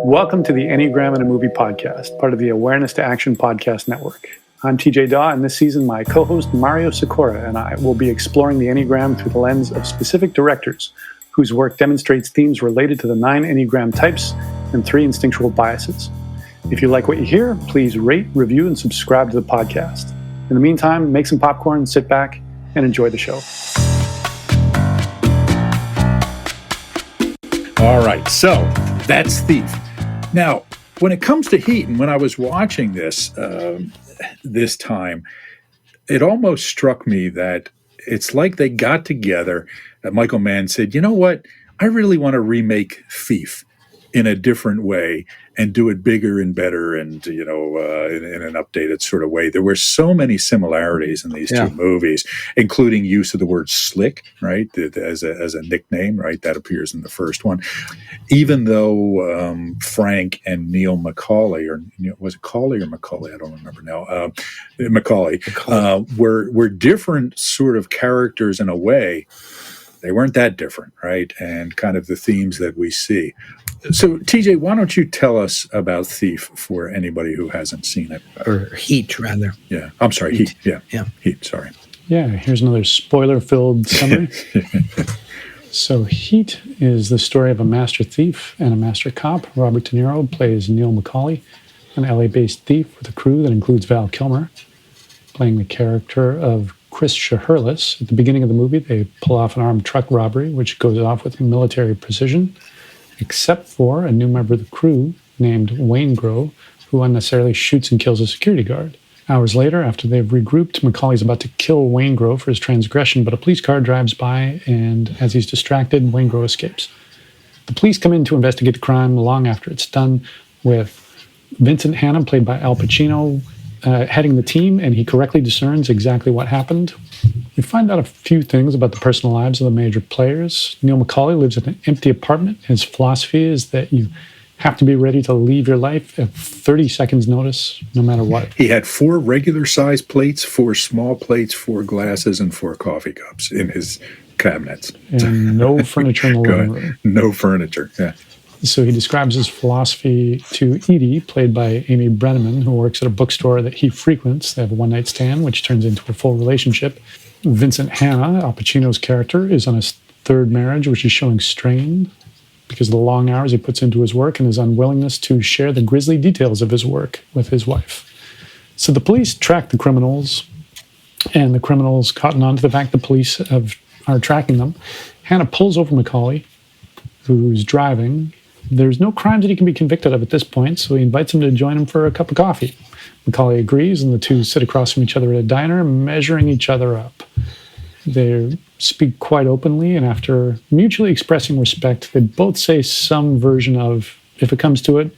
Welcome to the Enneagram in a Movie podcast, part of the Awareness to Action podcast network. I'm TJ Dawe, and this season my co-host Mario Sikora and I will be exploring the Enneagram through the lens of specific directors whose work demonstrates themes related to the 9 Enneagram types and 3 instinctual biases. If you like what you hear, please rate, review, and subscribe to the podcast. In the meantime, make some popcorn, sit back, and enjoy the show. All right, so that's Thief. Now, when it comes to Heat, and when I was watching this this time, it almost struck me that it's like they got together, Michael Mann said, you know what, I really want to remake Thief in a different way and do it bigger and better and, in an updated sort of way. There were so many similarities in these two movies, including use of the word slick, right, as a nickname, right, that appears in the first one. Even though Frank and Neil Macaulay, or was it Cauley or Macaulay? I don't remember now. Macaulay were different sort of characters in a way. They weren't that different, right? And kind of the themes that we see. So, TJ, why don't you tell us about Thief for anybody who hasn't seen it? Or Heat, rather. Yeah. I'm sorry, Heat. Yeah. Heat, sorry. Yeah, here's another spoiler-filled summary. So, Heat is the story of a master thief and a master cop. Robert De Niro plays Neil Macaulay, an LA-based thief with a crew that includes Val Kilmer, playing the character of Chris Shaherless. At the beginning of the movie, they pull off an armed truck robbery, which goes off with military precision, except for a new member of the crew named Wayne Grove, who unnecessarily shoots and kills a security guard. Hours later, after they've regrouped, Macaulay's about to kill Wayne Grove for his transgression, but a police car drives by, and as he's distracted, Wayne Grove escapes. The police come in to investigate the crime long after it's done, with Vincent Hanna, played by Al Pacino, heading the team, and he correctly discerns exactly what happened. We find out a few things about the personal lives of the major players. Neil Macaulay lives in an empty apartment. His philosophy is that you have to be ready to leave your life at 30 seconds notice, no matter what. He had 4 regular-sized plates, 4 small plates, 4 glasses, and 4 coffee cups in his cabinets. And no furniture in the living room. No furniture, yeah. So he describes his philosophy to Edie, played by Amy Brenneman, who works at a bookstore that he frequents. They have a one-night stand, which turns into a full relationship. Vincent Hanna, Al Pacino's character, is on his 3rd marriage, which is showing strain because of the long hours he puts into his work and his unwillingness to share the grisly details of his work with his wife. So the police track the criminals, and the criminals cotton on to the fact the police are tracking them. Hanna pulls over Macaulay, who's driving. There's no crimes that he can be convicted of at this point, so he invites him to join him for a cup of coffee. Macaulay agrees, and the two sit across from each other at a diner, measuring each other up. They speak quite openly, and after mutually expressing respect, they both say some version of, if it comes to it,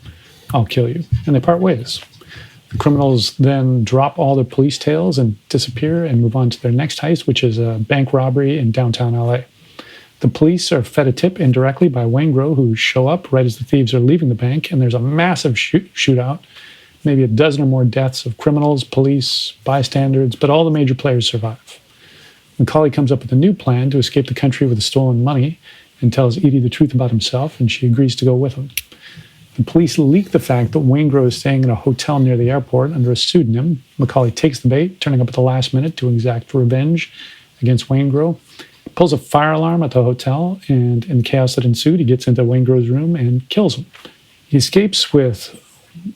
I'll kill you, and they part ways. The criminals then drop all their police tails and disappear and move on to their next heist, which is a bank robbery in downtown LA. The police are fed a tip indirectly by Wayne Grove, who show up right as the thieves are leaving the bank, and there's a massive shootout, maybe a dozen or more deaths of criminals, police, bystanders, but all the major players survive. Macaulay comes up with a new plan to escape the country with the stolen money and tells Edie the truth about himself, and she agrees to go with him. The police leak the fact that Wayne Grove is staying in a hotel near the airport under a pseudonym. Macaulay takes the bait, turning up at the last minute to exact revenge against Wayne Grove. Pulls a fire alarm at the hotel, and in the chaos that ensued, he gets into Wayne Grove's room and kills him. He escapes with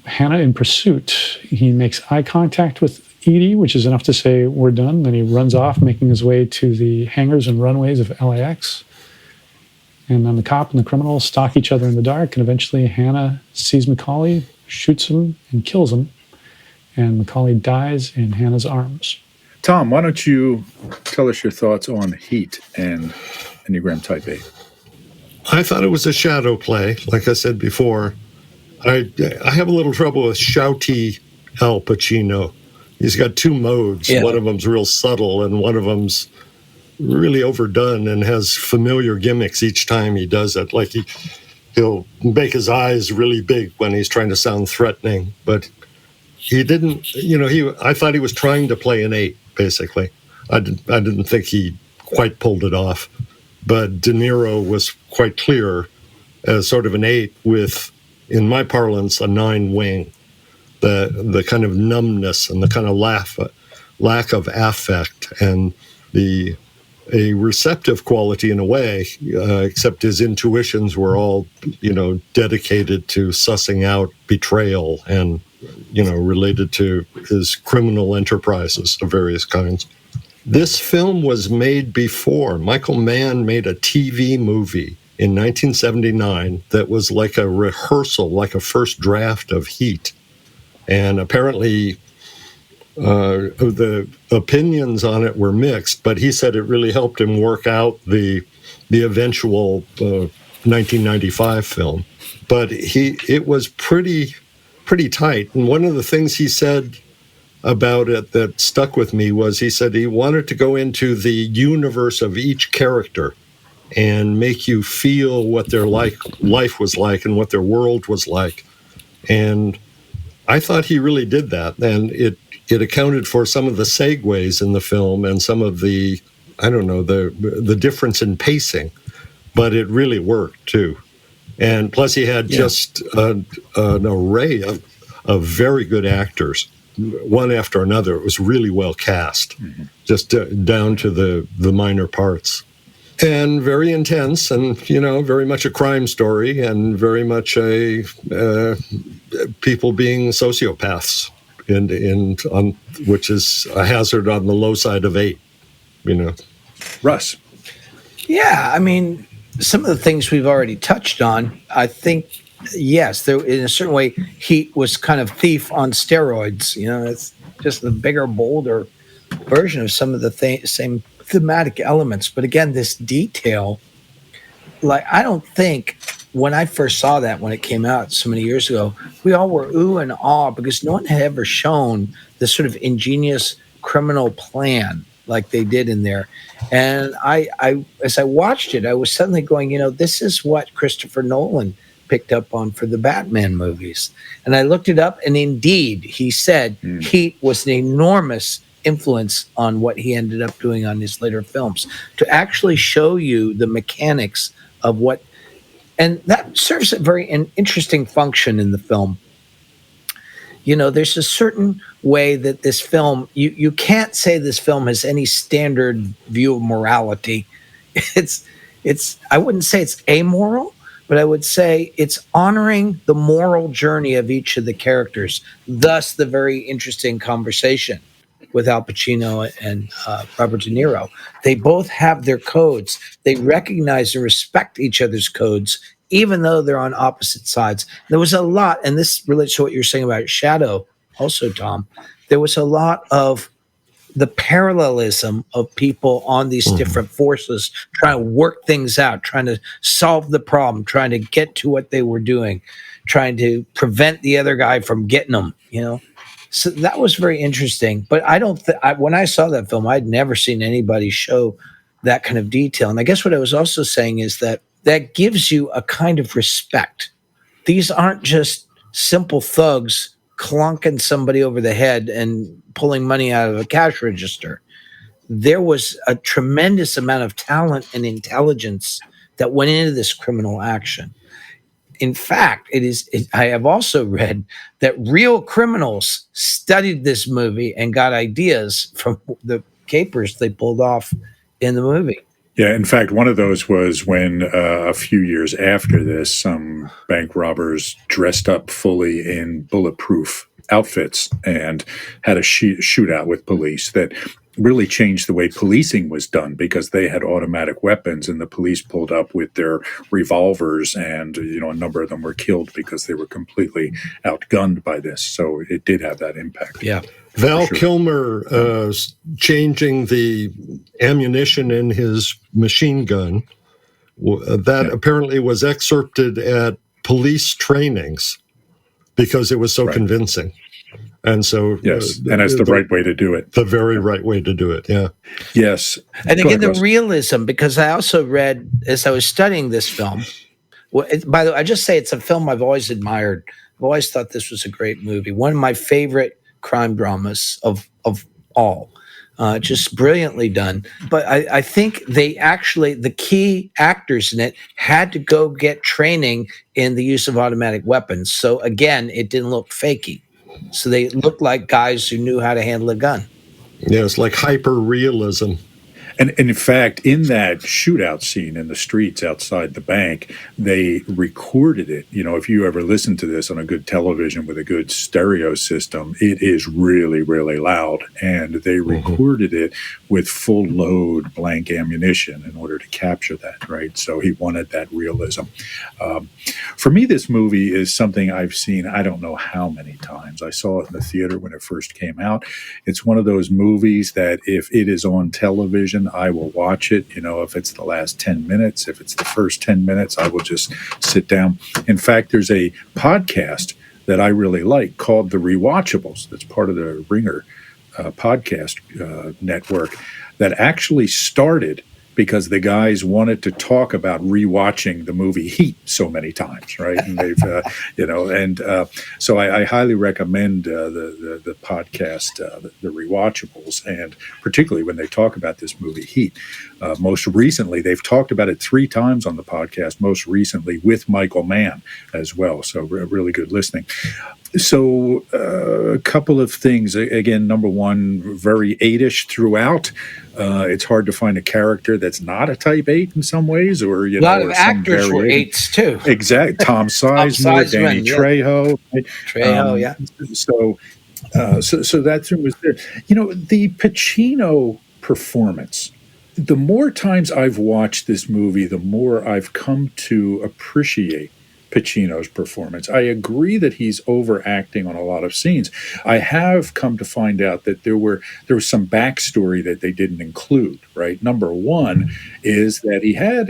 Hanna in pursuit. He makes eye contact with Edie, which is enough to say, we're done. Then he runs off, making his way to the hangars and runways of LAX. And then the cop and the criminal stalk each other in the dark, and eventually Hanna sees Macaulay, shoots him, and kills him. And Macaulay dies in Hanna's arms. Tom, why don't you tell us your thoughts on Heat and Enneagram Type 8? I thought it was a shadow play, like I said before. I have a little trouble with shouty Al Pacino. He's got 2 modes. Yeah. One of them's real subtle, and one of them's really overdone and has familiar gimmicks each time he does it. Like he'll make his eyes really big when he's trying to sound threatening, but he didn't. I thought he was trying to play an 8. Basically, I didn't think he quite pulled it off, but De Niro was quite clear as sort of an 8 with in my parlance, a 9 wing. The kind of numbness and the kind of lack of affect and a receptive quality in a way, except his intuitions were all, dedicated to sussing out betrayal and, related to his criminal enterprises of various kinds. This film was made before. Michael Mann made a TV movie in 1979 that was like a rehearsal, like a first draft of Heat. And apparently the opinions on it were mixed, but he said it really helped him work out the eventual 1995 film. But it was pretty tight. And one of the things he said about it that stuck with me was he said he wanted to go into the universe of each character and make you feel what their life was like and what their world was like. And I thought he really did that, and it accounted for some of the segues in the film and some of the, the difference in pacing, but it really worked too. And plus he had just an array of very good actors, one after another. It was really well cast, just down to the minor parts. And very intense, and very much a crime story, and very much a people being sociopaths, on which is a hazard on the low side of 8. Russ. Yeah, I mean, some of the things we've already touched on. I think yes, there in a certain way, Heat was kind of Thief on steroids. It's just the bigger, bolder version of some of the same thematic elements. But again, this detail, like, I don't think when I first saw that, when it came out so many years ago, we all were ooh and ah, because no one had ever shown this sort of ingenious criminal plan like they did in there. And I as I watched it, I was suddenly going, this is what Christopher Nolan picked up on for the Batman movies. And I looked it up, and indeed, he said Heat was an enormous influence on what he ended up doing on his later films, to actually show you the mechanics of what, and that serves a very interesting function in the film. There's a certain way that this film, you can't say this film has any standard view of morality. It's I wouldn't say it's amoral, but I would say it's honoring the moral journey of each of the characters, thus the very interesting conversation with Al Pacino and Robert De Niro. They both have their codes. They recognize and respect each other's codes, even though they're on opposite sides. There was a lot, and this relates to what you're saying about Shadow also, Tom. There was a lot of the parallelism of people on these different forces trying to work things out, trying to solve the problem, trying to get to what they were doing, trying to prevent the other guy from getting them, So that was very interesting. But I don't when I saw that film, I'd never seen anybody show that kind of detail. And I guess what I was also saying is that gives you a kind of respect. These aren't just simple thugs clunking somebody over the head and pulling money out of a cash register. There was a tremendous amount of talent and intelligence that went into this criminal action. In fact, I have also read that real criminals studied this movie and got ideas from the capers they pulled off in the movie. Yeah, in fact, one of those was when a few years after this, some bank robbers dressed up fully in bulletproof outfits and had a shootout with police that really changed the way policing was done, because they had automatic weapons and the police pulled up with their revolvers, and a number of them were killed because they were completely outgunned by this. So it did have that impact. Yeah. Val Kilmer changing the ammunition in his machine gun, that apparently was excerpted at police trainings because it was so convincing. And so, yes, and that's the right way to do it. The very right way to do it, yeah. Yes. And again, the realism, because I also read, as I was studying this film, by the way, I just say it's a film I've always admired. I've always thought this was a great movie. One of my favorite crime dramas of all. just brilliantly done. But I think the key actors in it had to go get training in the use of automatic weapons. So again, it didn't look fakey. So they looked like guys who knew how to handle a gun. Yeah, it's like hyper realism. And in fact, in that shootout scene in the streets outside the bank, they recorded it. You know, if you ever listen to this on a good television with a good stereo system, it is really, really loud. And they recorded it with full load blank ammunition in order to capture that, right? So he wanted that realism. For me, this movie is something I've seen, I don't know how many times. I saw it in the theater when it first came out. It's one of those movies that if it is on television, I will watch it. You know, if it's the last 10 minutes, if it's the first 10 minutes, I will just sit down. In fact, there's a podcast that I really like called The Rewatchables. That's part of the Ringer podcast network that actually started because the guys wanted to talk about rewatching the movie Heat so many times, right? And they've, so I highly recommend the podcast, the Rewatchables, and particularly when they talk about this movie Heat. Most recently, they've talked about it 3 times on the podcast. Most recently with Michael Mann as well. So really good listening. So a couple of things. Again, number one, very 8-ish throughout. It's hard to find a character that's not a type 8 in some ways, or a lot of actors were 8s too. Exactly, Tom Sizemore, Danny Trejo. Trejo, yeah. So that was there. You know, the Pacino performance. The more times I've watched this movie, the more I've come to appreciate Pacino's performance. I agree that he's overacting on a lot of scenes. I have come to find out that there was some backstory that they didn't include, right? Number one is that he had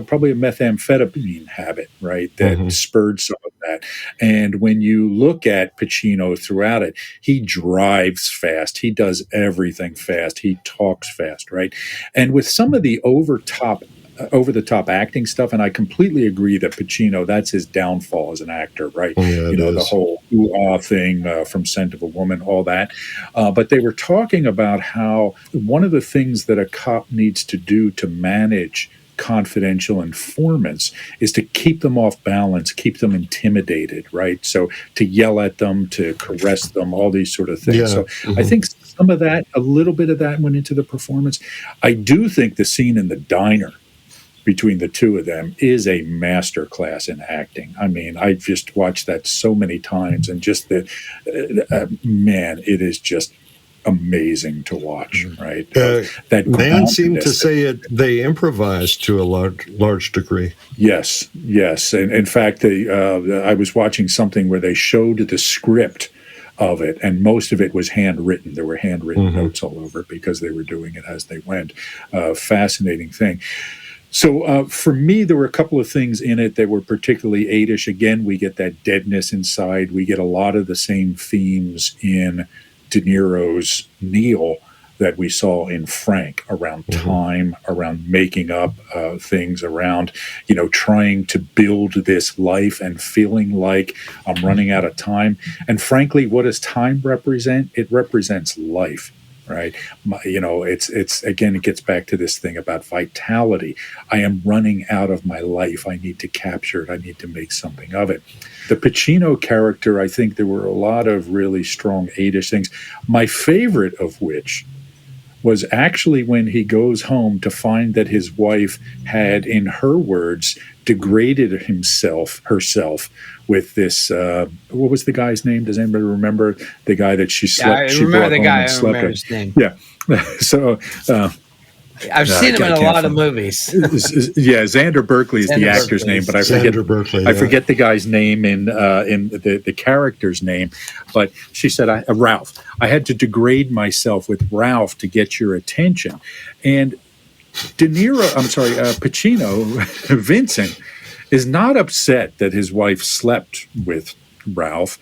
probably a methamphetamine habit, right? That spurred some of that. And when you look at Pacino throughout it, he drives fast. He does everything fast. He talks fast, right? And with some of the over-the-top acting stuff, and I completely agree that Pacino, that's his downfall as an actor, right? Yeah, the whole ooh-ah thing from Scent of a Woman, all that. But they were talking about how one of the things that a cop needs to do to manage confidential informants is to keep them off balance, keep them intimidated, right? So to yell at them, to caress them, all these sort of things. Yeah. So I think some of that, a little bit of that went into the performance. I do think the scene in the diner between the two of them is a masterclass in acting. I mean, I've just watched that so many times, and just it is just amazing to watch, right? That Mann seemed to say they improvised to a large degree. Yes. And in fact, I was watching something where they showed the script of it, and most of it was handwritten. There were handwritten notes all over it because they were doing it as they went. Fascinating thing. So for me, there were a couple of things in it that were particularly 8-ish. Again, we get that deadness inside. We get a lot of the same themes in De Niro's Neil that we saw in Frank, around time, around making up things, around, trying to build this life and feeling like I'm running out of time. And frankly, what does time represent? It represents life. Right. It's again, it gets back to this thing about vitality. I am running out of my life. I need to capture it. I need to make something of it. The Pacino character, I think there were a lot of really strong 8-ish things. My favorite of which was actually when he goes home to find that his wife had, in her words, degraded herself with this, what was the guy's name? Does anybody remember the guy that she slept? I remember the guy. I don't remember his name. Yeah. So I've seen him in a lot of movies. Yeah, Xander Berkeley is the actor's name, but I forget the guy's name in the character's name. But she said, Ralph, I had to degrade myself with Ralph to get your attention. And Pacino, Vincent, is not upset that his wife slept with Ralph.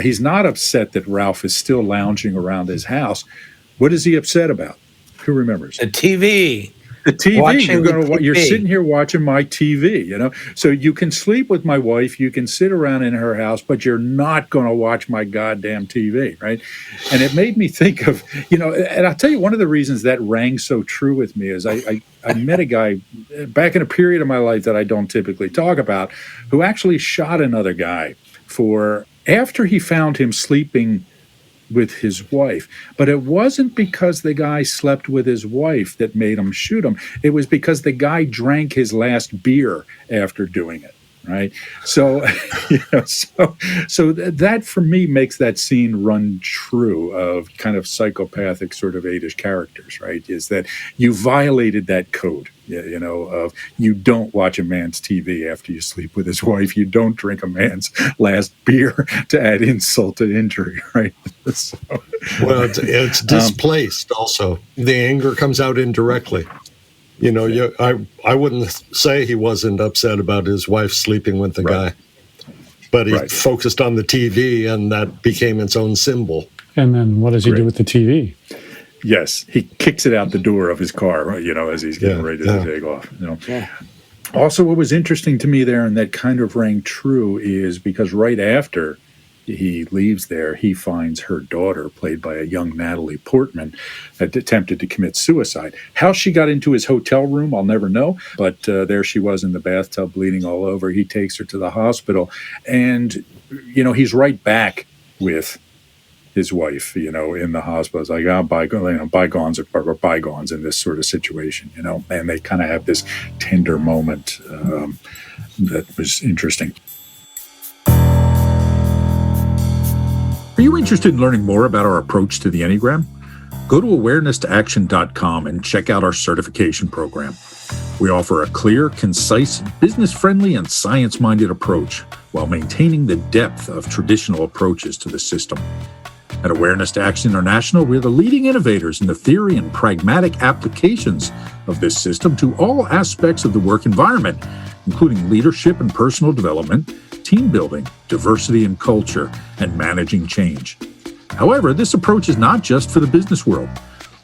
He's not upset that Ralph is still lounging around his house. What is he upset about? Who remembers? The TV. The TV. Watching You're TV. sitting here watching my TV. So you can sleep with my wife, you can sit around in her house, but you're not going to watch my goddamn TV, right? And it made me think of, and I'll tell you, one of the reasons that rang so true with me is I met a guy back in a period of my life that I don't typically talk about, who actually shot another guy after he found him sleeping with his wife. But it wasn't because the guy slept with his wife that made him shoot him. It was because the guy drank his last beer after doing it. Right. So, so that for me makes that scene run true of kind of psychopathic sort of eight-ish characters, right? Is that you violated that code, of you don't watch a man's TV after you sleep with his wife. You don't drink a man's last beer to add insult to injury, right? So, well, it's displaced also. The anger comes out indirectly. I wouldn't say he wasn't upset about his wife sleeping with the guy, but he focused on the TV, and that became its own symbol. And then what does he do with the TV? Yes, he kicks it out the door of his car, as he's getting ready to take off. Also, what was interesting to me there, and that kind of rang true, is because right after he leaves there, he finds her daughter, played by a young Natalie Portman, that attempted to commit suicide. How she got into his hotel room, I'll never know, but there she was in the bathtub, bleeding all over. He takes her to the hospital, and, he's right back with his wife, in the hospital. It's like, bygones are bygones in this sort of situation, and they kind of have this tender moment that was interesting. Are you interested in learning more about our approach to the Enneagram? Go to awareness-to-action.com and check out our certification program. We offer a clear, concise, business-friendly, and science-minded approach while maintaining the depth of traditional approaches to the system. At Awareness to Action International, we're the leading innovators in the theory and pragmatic applications of this system to all aspects of the work environment, including leadership and personal development, team building, diversity and culture, and managing change. However, this approach is not just for the business world.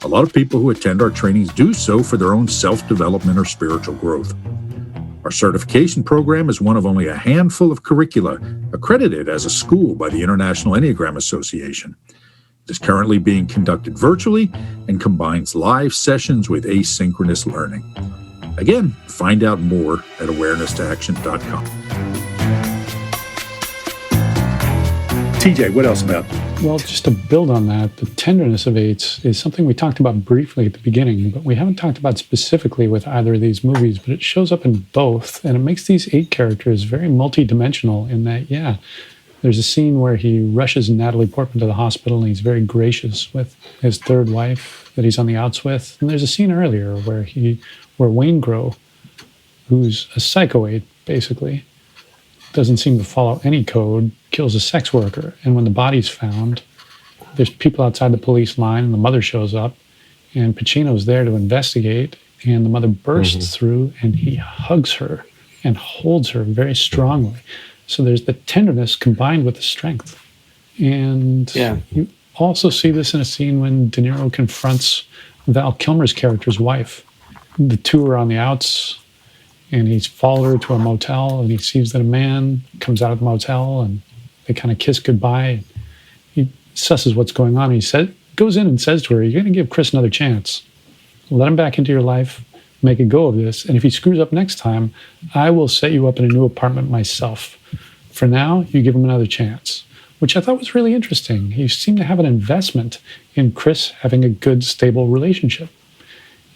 A lot of people who attend our trainings do so for their own self-development or spiritual growth. Our certification program is one of only a handful of curricula accredited as a school by the International Enneagram Association. It is currently being conducted virtually and combines live sessions with asynchronous learning. Again, find out more at awareness-to-action.com. TJ, what else about? Well, just to build on that, the tenderness of eights is something we talked about briefly at the beginning, but we haven't talked about specifically with either of these movies, but it shows up in both, and it makes these eight characters very multidimensional in that, there's a scene where he rushes Natalie Portman to the hospital, and he's very gracious with his third wife that he's on the outs with. And there's a scene earlier where Wayne Grow, who's a psycho eight, basically, doesn't seem to follow any code, kills a sex worker. And when the body's found, there's people outside the police line, and the mother shows up, and Pacino's there to investigate, and the mother bursts through, and he hugs her and holds her very strongly. So there's the tenderness combined with the strength. And you also see this in a scene when De Niro confronts Val Kilmer's character's wife. The two are on the outs, and he's followed her to a motel, and he sees that a man comes out of the motel, and they kind of kiss goodbye. He susses what's going on. He goes in and says to her, "You're going to give Chris another chance. Let him back into your life, make a go of this, and if he screws up next time, I will set you up in a new apartment myself. For now, you give him another chance," which I thought was really interesting. He seemed to have an investment in Chris having a good, stable relationship,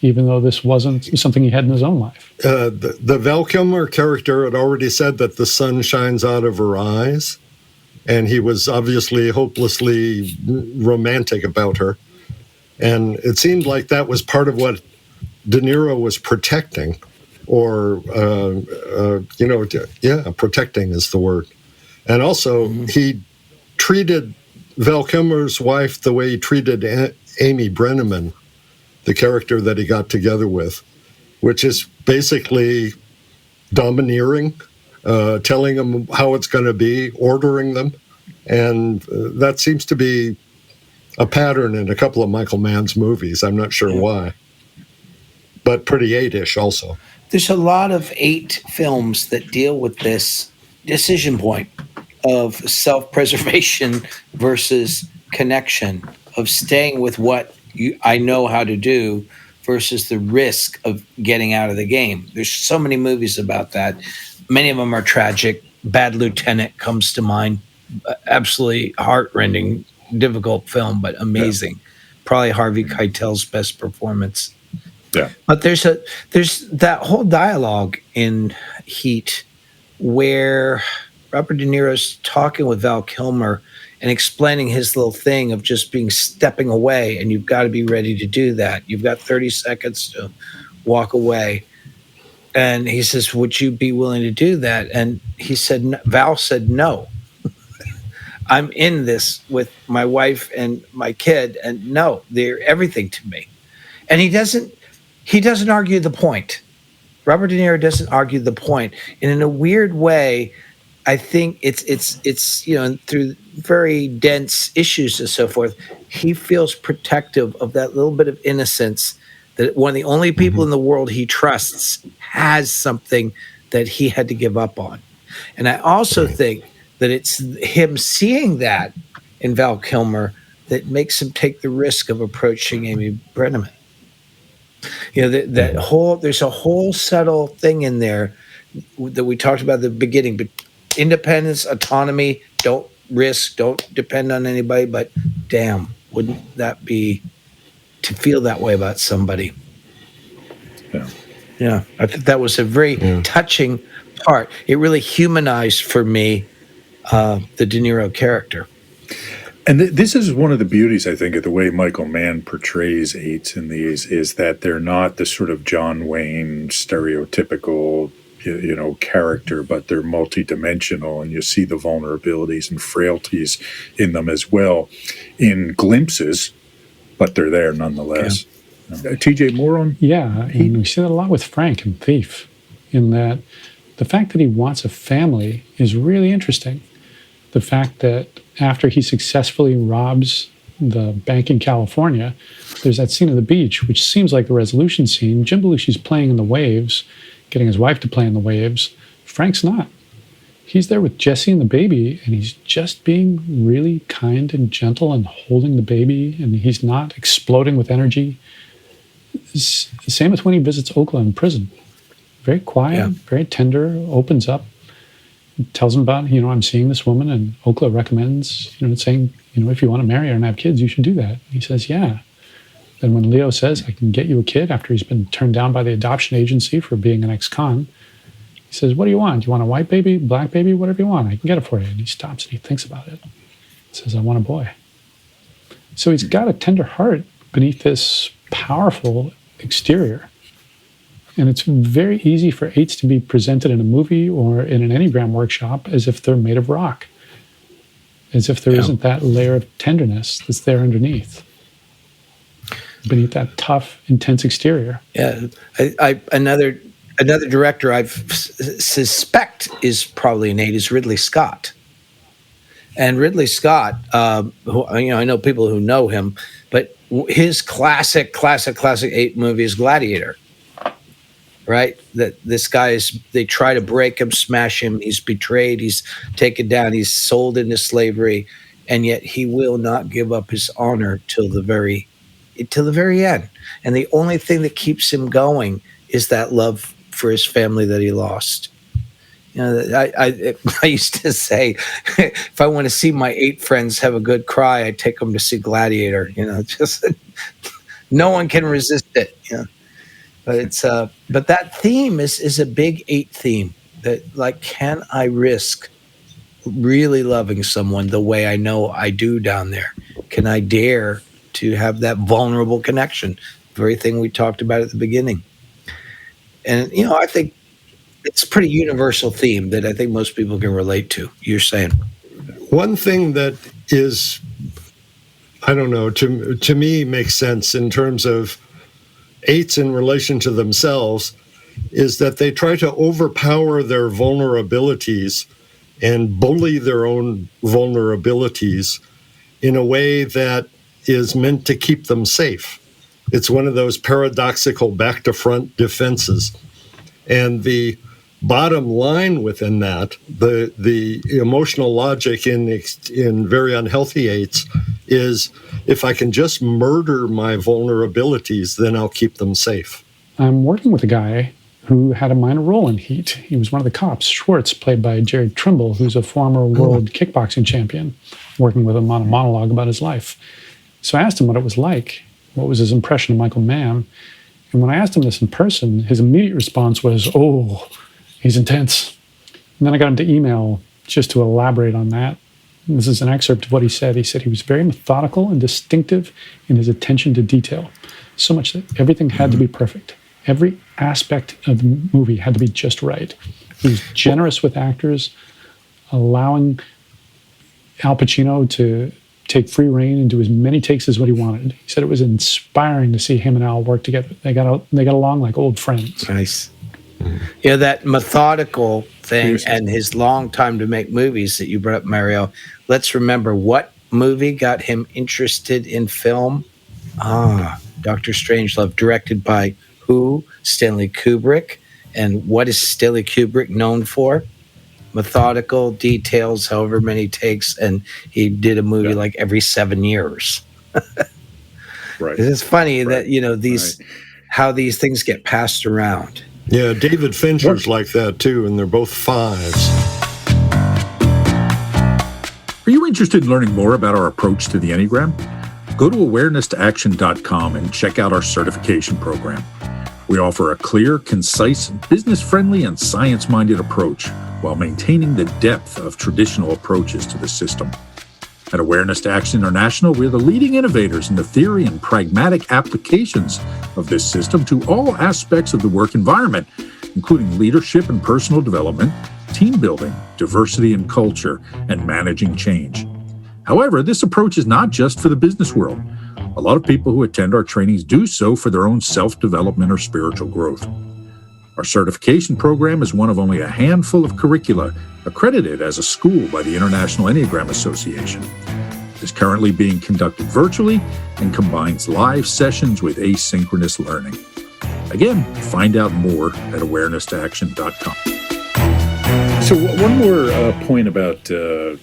even though this wasn't something he had in his own life. The Val Kilmer character had already said that the sun shines out of her eyes, and he was obviously hopelessly romantic about her. And it seemed like that was part of what De Niro was protecting, or, protecting is the word. And also, he treated Val Kilmer's wife the way he treated Amy Brenneman, the character that he got together with, which is basically domineering, telling them how it's going to be, ordering them. And that seems to be a pattern in a couple of Michael Mann's movies. I'm not sure why. but pretty 8-ish also. There's a lot of 8 films that deal with this decision point of self-preservation versus connection, of staying with what I know how to do versus the risk of getting out of the game. There's so many movies about that. Many of them are tragic. Bad Lieutenant comes to mind. Absolutely heart-rending, difficult film, but amazing. Yeah. Probably Harvey Keitel's best performance. Yeah. But there's that whole dialogue in Heat where Robert De Niro's talking with Val Kilmer and explaining his little thing of just stepping away, and you've got to be ready to do that. You've got 30 seconds to walk away. And he says, would you be willing to do that? And he said, Val said, no. I'm in this with my wife and my kid, and no, they're everything to me. And he doesn't argue the point. Robert De Niro doesn't argue the point. And in a weird way, I think it's through very dense issues and so forth, he feels protective of that little bit of innocence that one of the only people in the world he trusts has something that he had to give up on. And I also think that it's him seeing that in Val Kilmer that makes him take the risk of approaching Amy Brenneman. There's a whole subtle thing in there that we talked about at the beginning, but independence, autonomy, don't risk, don't depend on anybody, but damn, wouldn't that be to feel that way about somebody? Yeah, I think that was a very touching part. It really humanized for me the De Niro character. And this is one of the beauties, I think, of the way Michael Mann portrays 8s in these, is that they're not the sort of John Wayne stereotypical, character, but they're multidimensional, and you see the vulnerabilities and frailties in them as well, in glimpses, but they're there nonetheless. Yeah. TJ, more on? Yeah, and we see that a lot with Frank in Thief, in that the fact that he wants a family is really interesting. The fact that after he successfully robs the bank in California, there's that scene at the beach, which seems like the resolution scene. Jim Belushi's playing in the waves, getting his wife to play in the waves. Frank's not. He's there with Jesse and the baby, and he's just being really kind and gentle and holding the baby, and he's not exploding with energy. Same with when he visits Okla in prison. Very quiet, very tender, opens up, tells him about, I'm seeing this woman, and Okla recommends, saying, if you want to marry her and have kids, you should do that. He says, yeah. Then when Leo says, I can get you a kid after he's been turned down by the adoption agency for being an ex-con, he says, what do you want? Do you want a white baby, black baby, whatever you want? I can get it for you. And he stops and he thinks about it. He says, I want a boy. So he's got a tender heart beneath this powerful exterior. And it's very easy for 8s to be presented in a movie or in an Enneagram workshop as if they're made of rock, as if there isn't that layer of tenderness that's there underneath, beneath that tough, intense exterior. Yeah, another director I suspect is probably an 8 is Ridley Scott. And Ridley Scott, who I know people who know him, but his classic 8 movie is Gladiator. Right? That this guy they try to break him, smash him. He's betrayed. He's taken down. He's sold into slavery, and yet he will not give up his honor till the very end. And the only thing that keeps him going is that love for his family that he lost. I used to say, if I want to see my 8 friends have a good cry, I take them to see Gladiator. Just no one can resist it. But but that theme is a big 8 theme. That can I risk really loving someone the way I know I do down there? Can I dare to have that vulnerable connection? The very thing we talked about at the beginning. And I think it's a pretty universal theme that I think most people can relate to. You're saying one thing that is, I don't know, to me makes sense in terms of 8s in relation to themselves is that they try to overpower their vulnerabilities and bully their own vulnerabilities in a way that is meant to keep them safe. It's one of those paradoxical back to front defenses. And the bottom line within that, the emotional logic in very unhealthy eights is, if I can just murder my vulnerabilities, then I'll keep them safe. I'm working with a guy who had a minor role in Heat. He was one of the cops, Schwartz, played by Jerry Trimble, who's a former world kickboxing champion, working with him on a monologue about his life. So I asked him what it was like. What was his impression of Michael Mann? And when I asked him this in person, his immediate response was, "Oh, he's intense." And then I got him to email just to elaborate on that. And this is an excerpt of what he said. He said he was very methodical and distinctive in his attention to detail, so much that everything had to be perfect. Every aspect of the movie had to be just right. He was generous with actors, allowing Al Pacino to take free reign and do as many takes as what he wanted. He said it was inspiring to see him and Al work together. They got along like old friends. Nice. Yeah, that methodical thing and his long time to make movies that you brought up, Mario. Let's remember, what movie got him interested in film? Dr. Strangelove, directed by who? Stanley Kubrick. And what is Stanley Kubrick known for? Methodical details, however many takes, and he did a movie like every 7 years. Right. It's funny that how these things get passed around. Yeah, David Fincher's like that too, and they're both 5s. Are you interested in learning more about our approach to the Enneagram? Go to awareness-to-action.com and check out our certification program. We offer a clear, concise, business-friendly, and science-minded approach while maintaining the depth of traditional approaches to the system. At Awareness to Action International, we're the leading innovators in the theory and pragmatic applications of this system to all aspects of the work environment, including leadership and personal development, team building, diversity and culture, and managing change. However, this approach is not just for the business world. A lot of people who attend our trainings do so for their own self-development or spiritual growth. Our certification program is one of only a handful of curricula accredited as a school by the International Enneagram Association. It is currently being conducted virtually and combines live sessions with asynchronous learning. Again, find out more at awareness-to-action.com. So one more point about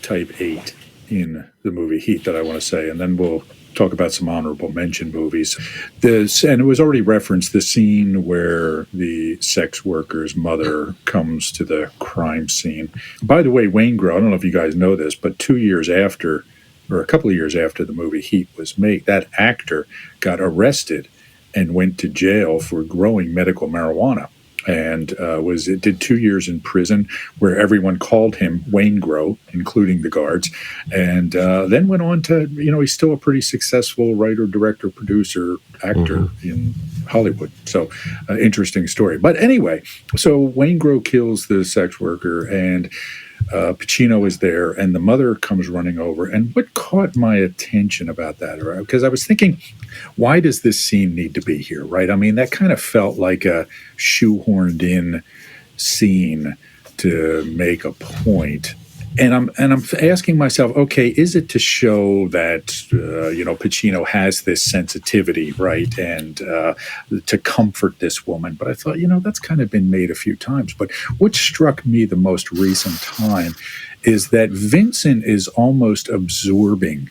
Type 8 in the movie Heat that I want to say, and then we'll talk about some honorable mention movies. And it was already referenced, the scene where the sex worker's mother comes to the crime scene. By the way, Waingro, I don't know if you guys know this, but 2 years after, or a couple of years after the movie Heat was made, that actor got arrested and went to jail for growing medical marijuana. And did 2 years in prison, where everyone called him Waingro, including the guards, and then went on to, he's still a pretty successful writer, director, producer, actor in Hollywood. So, interesting story. But anyway, so Waingro kills the sex worker, and Pacino is there, and the mother comes running over. And what caught my attention about that, right? Because I was thinking, why does this scene need to be here, right? I mean, that kind of felt like a shoehorned in scene to make a point. And I'm asking myself, okay, is it to show that Pacino has this sensitivity, right, and to comfort this woman? But I thought, that's kind of been made a few times. But what struck me the most recent time is that Vincent is almost absorbing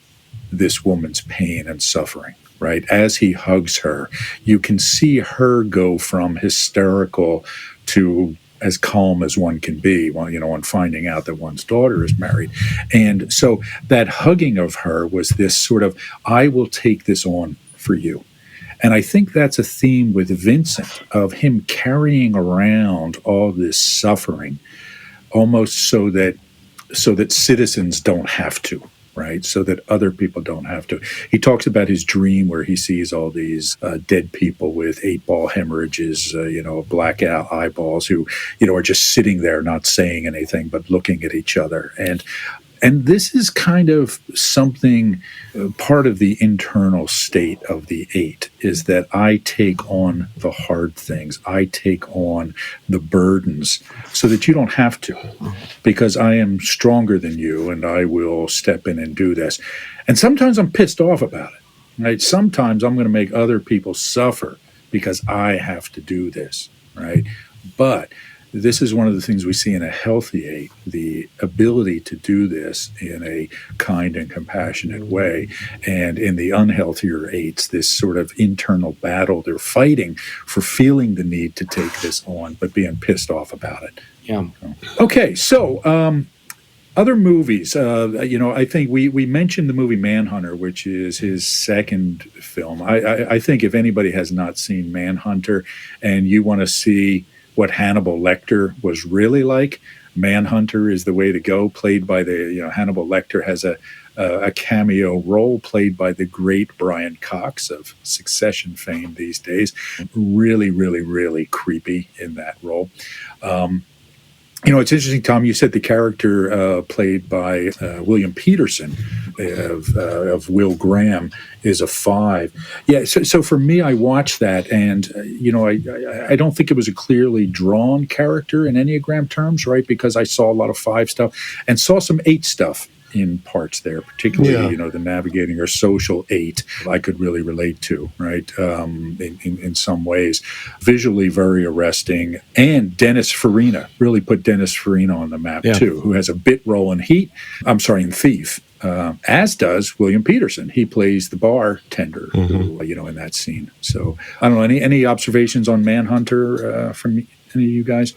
this woman's pain and suffering, right? As he hugs her, you can see her go from hysterical to as calm as one can be, on finding out that one's daughter is married. And so that hugging of her was this sort of, I will take this on for you. And I think that's a theme with Vincent, of him carrying around all this suffering, almost so that citizens don't have to, right? So that other people don't have to. He talks about his dream where he sees all these dead people with 8-ball hemorrhages, blackout eyeballs, who, are just sitting there not saying anything but looking at each other. And this is kind of something, part of the internal state of the 8, is that I take on the hard things. I take on the burdens so that you don't have to, because I am stronger than you and I will step in and do this. And sometimes I'm pissed off about it. right? Sometimes I'm going to make other people suffer because I have to do this, right? But this is one of the things we see in a healthy 8, the ability to do this in a kind and compassionate way. And in the unhealthier 8s, this sort of internal battle they're fighting for feeling the need to take this on, but being pissed off about it. Yeah. Okay, so other movies, I think we mentioned the movie Manhunter, which is his second film. I think if anybody has not seen Manhunter and you want to see what Hannibal Lecter was really like, Manhunter is the way to go. Played by Hannibal Lecter has a cameo role played by the great Brian Cox of Succession fame these days. Really, really, really creepy in that role. It's interesting, Tom, you said the character played by William Peterson of Will Graham is a 5. Yeah, so for me, I watched that, and, I don't think it was a clearly drawn character in Enneagram terms, right? Because I saw a lot of 5 stuff and saw some 8 stuff in parts there, particularly, the navigating or social 8, I could really relate to, right? In some ways, visually very arresting. And Dennis Farina, really put Dennis Farina on the map too, who has a bit role in in Thief, as does William Peterson. He plays the bartender, who, in that scene. So I don't know, any observations on Manhunter from any of you guys?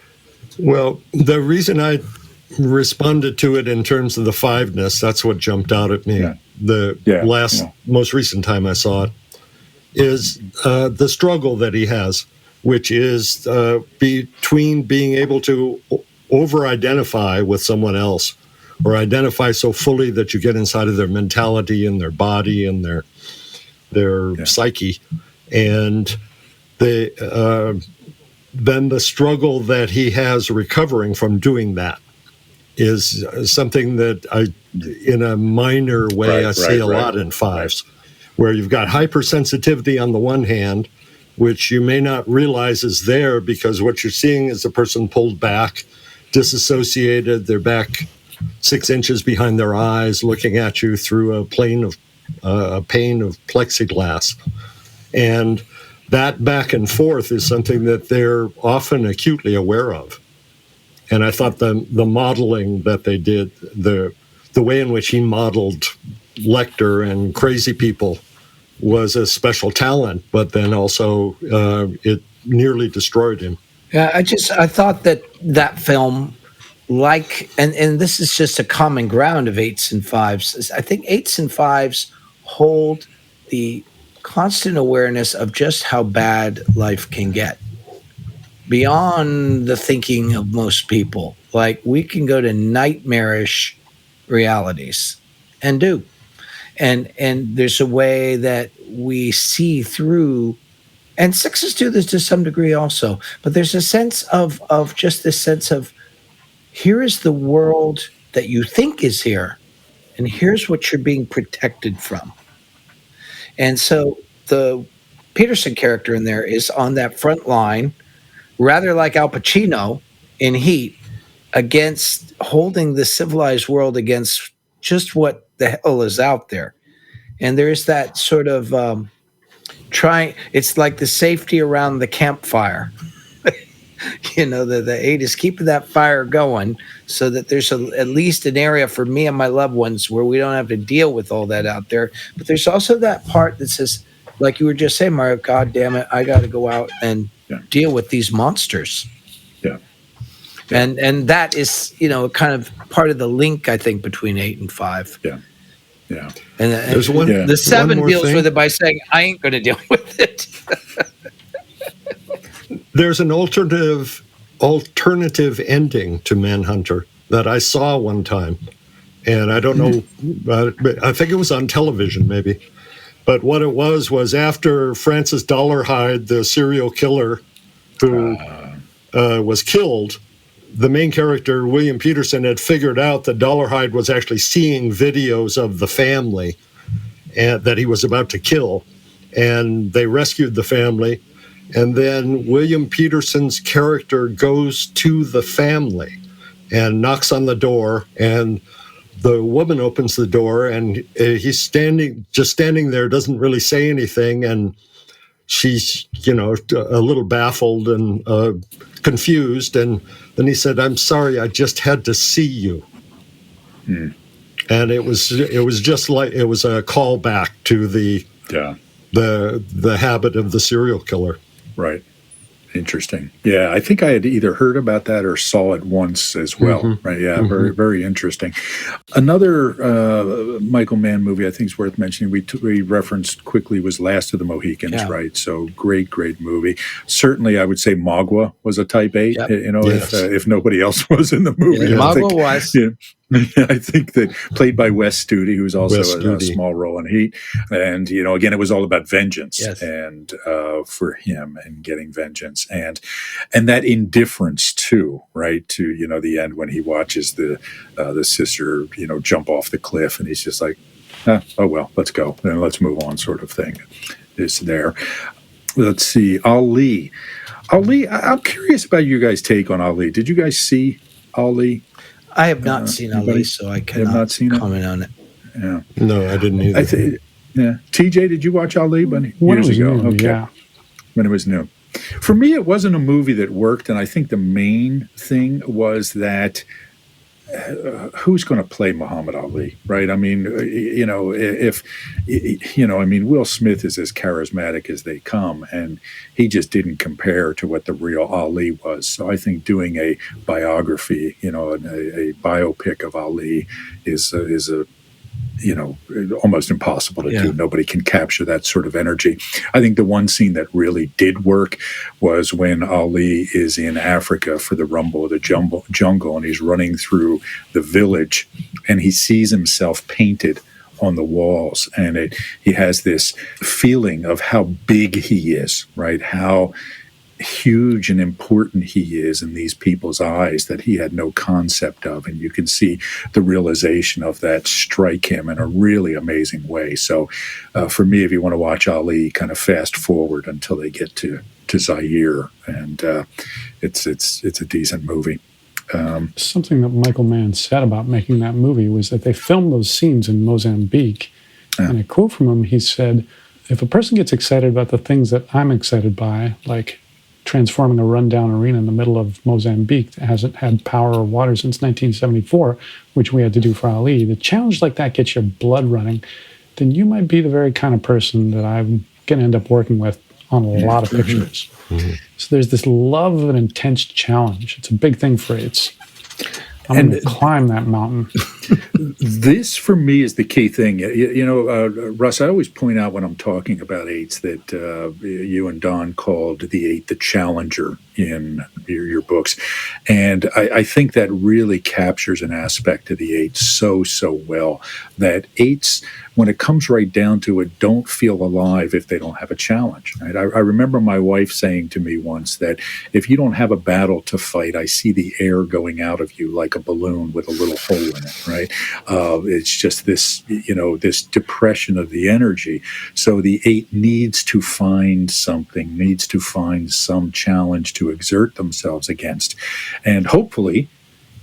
Well, the reason I responded to it in terms of the 5-ness, that's what jumped out at me. Most recent time I saw it, is the struggle that he has, which is between being able to over-identify with someone else, or identify so fully that you get inside of their mentality and their body and their psyche, and then the struggle that he has recovering from doing that is something that in a minor way, I see a lot in 5s, where you've got hypersensitivity on the one hand, which you may not realize is there because what you're seeing is a person pulled back, disassociated, they're back 6 inches behind their eyes, looking at you through a pane of plexiglass. And that back and forth is something that they're often acutely aware of. And I thought the modeling that they did, the way in which he modeled Lecter and crazy people was a special talent, but then also it nearly destroyed him. Yeah, I thought that film, and this is just a common ground of 8s and 5s. I think 8s and 5s hold the constant awareness of just how bad life can get, beyond the thinking of most people. Like, we can go to nightmarish realities and do. And there's a way that we see through, and 6s do this to some degree also, but there's a sense of just this sense of, here is the world that you think is here, and here's what you're being protected from. And so the Peterson character in there is on that front line, rather like Al Pacino in Heat, against holding the civilized world against just what the hell is out there. And there's that sort of it's like the safety around the campfire. The 8 is keeping that fire going so that there's at least an area for me and my loved ones where we don't have to deal with all that out there. But there's also that part that says, like you were just saying, Mario, God damn it, I got to go out and deal with these monsters. Yeah. And that is, kind of part of the link, I think, between 8 and 5. Yeah. Yeah. And the 7 deals with it by saying, I ain't going to deal with it. There's an alternative ending to Manhunter that I saw one time. And I don't know, I think it was on television maybe. But what it was after Francis Dollarhide, the serial killer who was killed, the main character, William Peterson, had figured out that Dollarhide was actually seeing videos of the family and that he was about to kill. And they rescued the family. And then William Peterson's character goes to the family and knocks on the door, and the woman opens the door, and he's just standing there, doesn't really say anything, and she's, a little baffled and confused, and then he said, "I'm sorry, I just had to see you." And it was just like it was a callback to the habit of the serial killer. Right. Interesting. Yeah, I think I had either heard about that or saw it once as well. Right. Yeah, very, very interesting. Another Michael Mann movie I think is worth mentioning, we referenced quickly, was Last of the Mohicans, right? So great movie. Certainly, I would say Magua was a type 8, yes. if nobody else was in the movie. Yeah, Magua was. I think that played by Wes Studi, who's also a small role in Heat. And, again, it was all about vengeance and for him and getting vengeance and that indifference too, right? To, the end when he watches the sister, jump off the cliff and he's just like, oh, well, let's go and let's move on sort of thing is there. Let's see. Ali, I'm curious about you guys' take on Ali. Did you guys see Ali? I have not seen Ali, so I cannot comment on it. Yeah. No, I didn't either. TJ, did you watch Ali? Years ago. New, okay. Yeah. When it was new. For me, it wasn't a movie that worked, and I think the main thing was that who's going to play Muhammad Ali, right? I mean, Will Smith is as charismatic as they come, and he just didn't compare to what the real Ali was. So I think doing a biography, a biopic of Ali is almost impossible to do. Nobody can capture that sort of energy. I think the one scene that really did work was when Ali is in Africa for the rumble of the jungle, and he's running through the village, and he sees himself painted on the walls, and he has this feeling of how big he is, right? How huge and important he is in these people's eyes that he had no concept of. And you can see the realization of that strike him in a really amazing way. So for me, if you want to watch Ali, kind of fast forward until they get to Zaire, and it's a decent movie. Something that Michael Mann said about making that movie was that they filmed those scenes in Mozambique. And a quote from him, he said, "If a person gets excited about the things that I'm excited by, like transforming a rundown arena in the middle of Mozambique that hasn't had power or water since 1974, which we had to do for Ali, the challenge like that gets your blood running, then you might be the very kind of person that I'm going to end up working with on a lot of pictures." So there's this love of an intense challenge. It's a big thing for AIDS. I'm going to climb that mountain. This, for me, is the key thing. Russ, I always point out when I'm talking about eights that you and Don called the eight the challenger in your books. And I think that really captures an aspect of the eight so well, that eights, when it comes right down to it, don't feel alive if they don't have a challenge. Right? I remember my wife saying to me once that if you don't have a battle to fight, I see the air going out of you like a balloon with a little hole in it, right? It's just this, this depression of the energy. So the eight needs to find something, needs to find some challenge to exert themselves against. And hopefully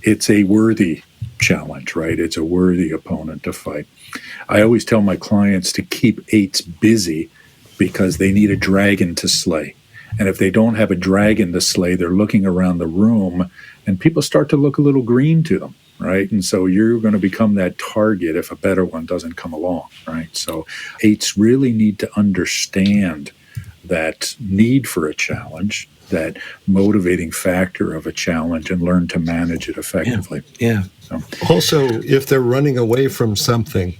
it's a worthy challenge, right? It's a worthy opponent to fight. I always tell my clients to keep eights busy because they need a dragon to slay. And if they don't have a dragon to slay, they're looking around the room and people start to look a little green to them, right? And so you're going to become that target if a better one doesn't come along, right? So eights really need to understand that need for a challenge, that motivating factor of a challenge, and learn to manage it effectively. Yeah. So. Also, if they're running away from something,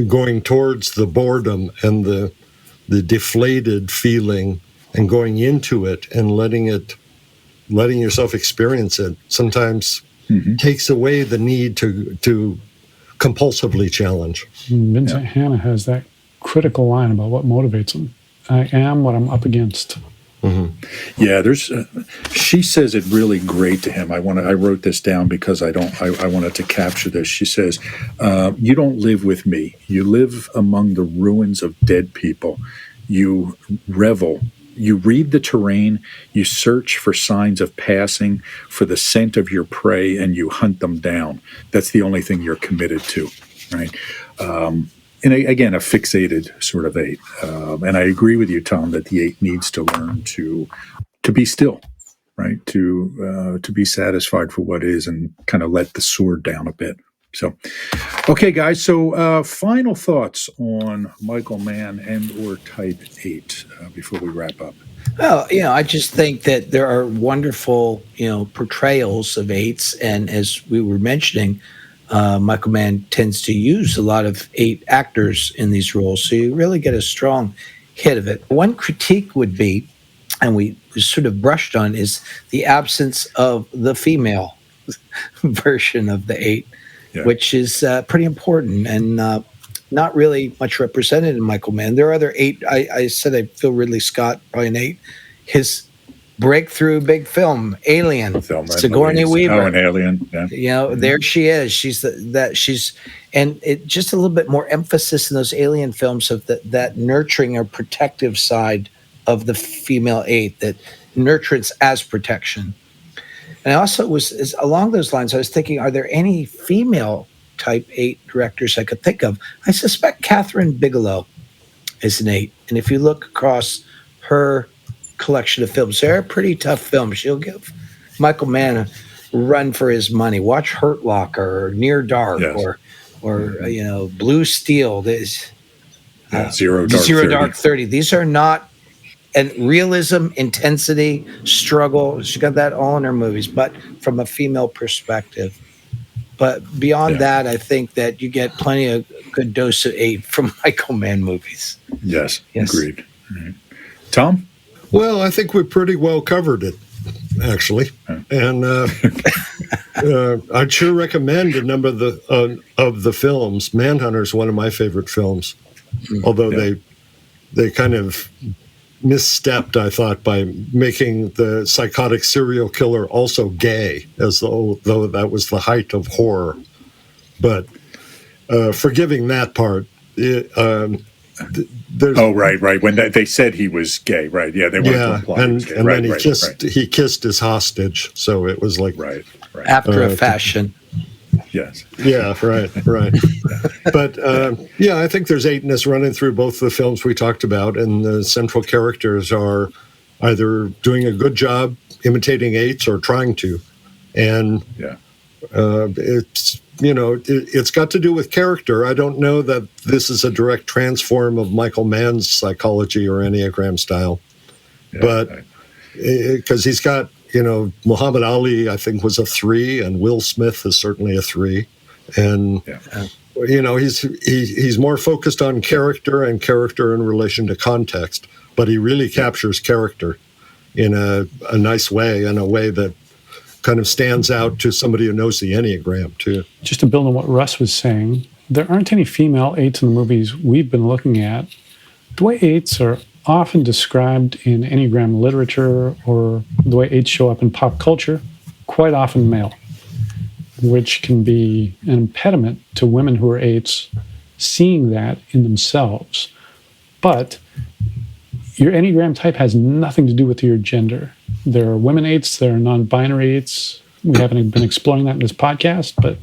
going towards the boredom and the deflated feeling and going into it and letting yourself experience it sometimes takes away the need to compulsively challenge. Vincent Hanna has that critical line about what motivates him. I am what I'm up against. Mm-hmm. Yeah, she says it really great to him. I wrote this down because I wanted to capture this. She says, "You don't live with me. You live among the ruins of dead people. You revel You read the terrain, you search for signs of passing, for the scent of your prey, and you hunt them down. That's the only thing you're committed to, right? And again, a fixated sort of 8. And I agree with you, Tom, that the 8 needs to learn to be still, right? To be satisfied for what is and kind of let the sword down a bit. So, okay, guys. So, final thoughts on Michael Mann and or Type 8 before we wrap up. Well, I just think that there are wonderful, portrayals of 8s, and as we were mentioning, Michael Mann tends to use a lot of 8 actors in these roles, so you really get a strong hit of it. One critique would be, and we sort of brushed on, is the absence of the female version of the 8. Yeah. Which is pretty important and not really much represented in Michael Mann. There are other 8. I said I feel Ridley Scott, probably an 8. His breakthrough big film, Alien, Sigourney Weaver. Oh, an Alien. Yeah. There she is. She's and it just a little bit more emphasis in those Alien films of that nurturing or protective side of the female 8, that nurturance as protection. And I also was along those lines, I was thinking, are there any female Type 8 directors I could think of? I suspect Catherine Bigelow is an 8. And if you look across her collection of films, they're pretty tough films. She'll give Michael Mann a run for his money. Watch Hurt Locker or Near Dark, yes. or Blue Steel. There's Zero Dark 30. These are not. And realism, intensity, struggle, she got that all in her movies, but from a female perspective. But beyond that, I think that you get plenty of good dose of 8 from Michael Mann movies. Yes. Agreed. Right. Tom? Well, I think we pretty well covered it, actually. And I'd sure recommend a number of the films. Manhunter's one of my favorite films, although they kind of misstepped, I thought, by making the psychotic serial killer also gay, as though that was the height of horror. But forgiving that part, there's... Oh, right. When they said he was gay, right? Yeah, they wanted to imply he was gay. And then he kissed his hostage, so it was like... Right. After a fashion. Yes. Yeah, right. But, I think there's 8ness running through both the films we talked about, and the central characters are either doing a good job imitating 8s or trying to. And it's got to do with character. I don't know that this is a direct transform of Michael Mann's psychology or Enneagram style, but because he's got... Muhammad Ali, I think, was a 3, and Will Smith is certainly a 3. And, he's more focused on character and character in relation to context, but he really captures character in a nice way, in a way that kind of stands out to somebody who knows the Enneagram, too. Just to build on what Russ was saying, there aren't any female 8s in the movies we've been looking at. The way 8s are often described in Enneagram literature or the way 8s show up in pop culture, quite often male, which can be an impediment to women who are 8s seeing that in themselves. But your Enneagram type has nothing to do with your gender. There are women 8s, there are non-binary 8s. We haven't been exploring that in this podcast, but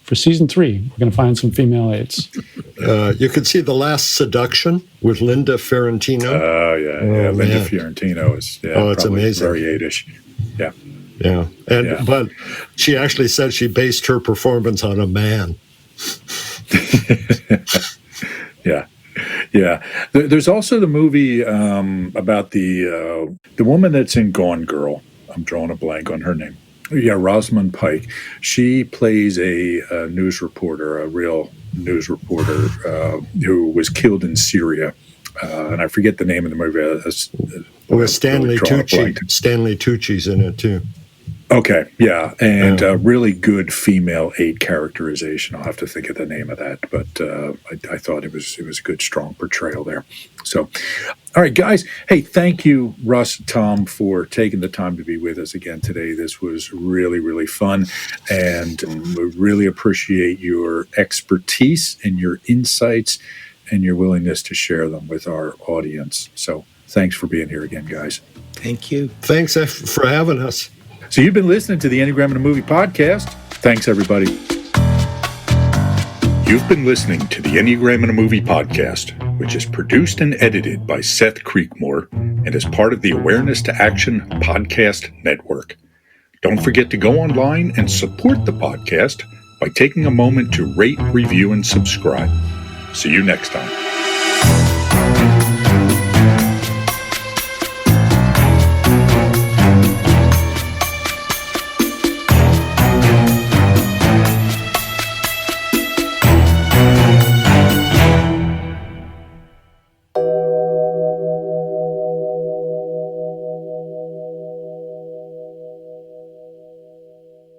for season 3, we're going to find some female 8s. You could see The Last Seduction with Linda Fiorentino. Oh, yeah. Linda Fiorentino is it's amazing. Very 8ish. Yeah. Yeah. But she actually said she based her performance on a man. Yeah. There's also the movie about the woman that's in Gone Girl. I'm drawing a blank on her name. Yeah, Rosamund Pike. She plays a news reporter, a real news reporter who was killed in Syria. And I forget the name of the movie. With Stanley Tucci. Stanley Tucci's in it, too. Okay, yeah. And really good female 8 characterization. I'll have to think of the name of that. But I thought it was a good, strong portrayal there. So, all right, guys. Hey, thank you, Russ and Tom, for taking the time to be with us again today. This was really, really fun. And we really appreciate your expertise and your insights and your willingness to share them with our audience. So Thanks for being here again, guys. Thank you. Thanks for having us. So you've been listening to the Enneagram in a Movie podcast. Thanks, everybody. You've been listening to the Enneagram in a Movie podcast, which is produced and edited by Seth Creekmore and is part of the Awareness to Action podcast network. Don't forget to go online and support the podcast by taking a moment to rate, review, and subscribe. See you next time.